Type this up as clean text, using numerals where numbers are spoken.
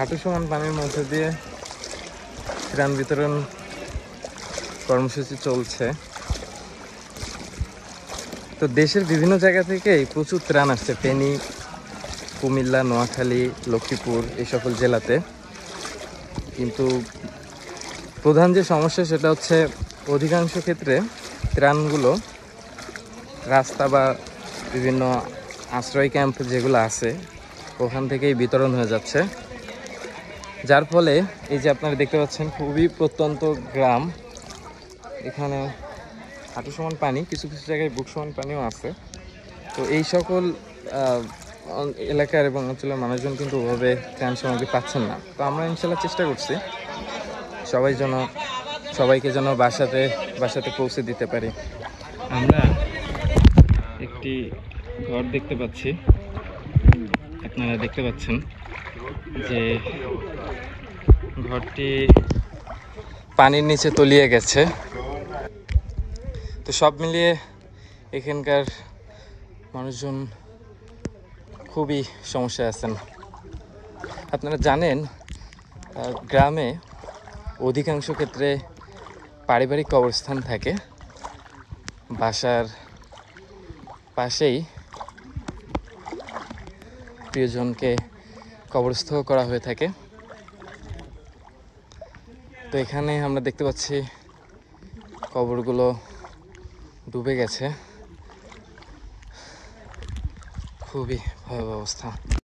হাঁটু সমান পানির মধ্যে দিয়ে ত্রাণ বিতরণ কর্মসূচি চলছে। তো দেশের বিভিন্ন জায়গা থেকেই প্রচুর ত্রাণ আসছে ফেনী, কুমিল্লা, নোয়াখালী, লক্ষ্মীপুর এই সকল জেলাতে। কিন্তু প্রধান যে সমস্যা সেটা হচ্ছে অধিকাংশ ক্ষেত্রে ত্রাণগুলো রাস্তা বা বিভিন্ন আশ্রয় ক্যাম্প যেগুলো আছে ওখান থেকেই বিতরণ হয়ে যাচ্ছে, যার ফলে এই যে আপনারা দেখতে পাচ্ছেন খুবই প্রত্যন্ত গ্রাম, এখানে হাঁটু সমান পানি, কিছু কিছু জায়গায় বুক সমান পানিও আছে। তো এই সকল এলাকার এবং অঞ্চলের মানুষজন কিন্তু ওভাবে ত্রাণ সামগ্রী পাচ্ছেন না। তো আমরা ইনশাল্লাহ চেষ্টা করছি সবাইকে যেন বাসাতে পৌঁছে দিতে পারি। আমরা একটি ঘর দেখতে পাচ্ছি, আপনারা দেখতে পাচ্ছেন যে ঘরটি পানির নিচে তলিয়ে গেছে। তো সব মিলিয়ে এখানকার মানুষজন খুবই সমস্যায় আছেন। আপনারা জানেন গ্রামে অধিকাংশ ক্ষেত্রে পারিবারিক কবরস্থান থাকে, বাসার পাশেই প্রিয়জনকে কবরস্থ করা হয়ে থাকে। তো এখানে আমরা দেখতে পাচ্ছি কবরগুলো ডুবে গেছে, খুবই ভয়াবহ অবস্থা।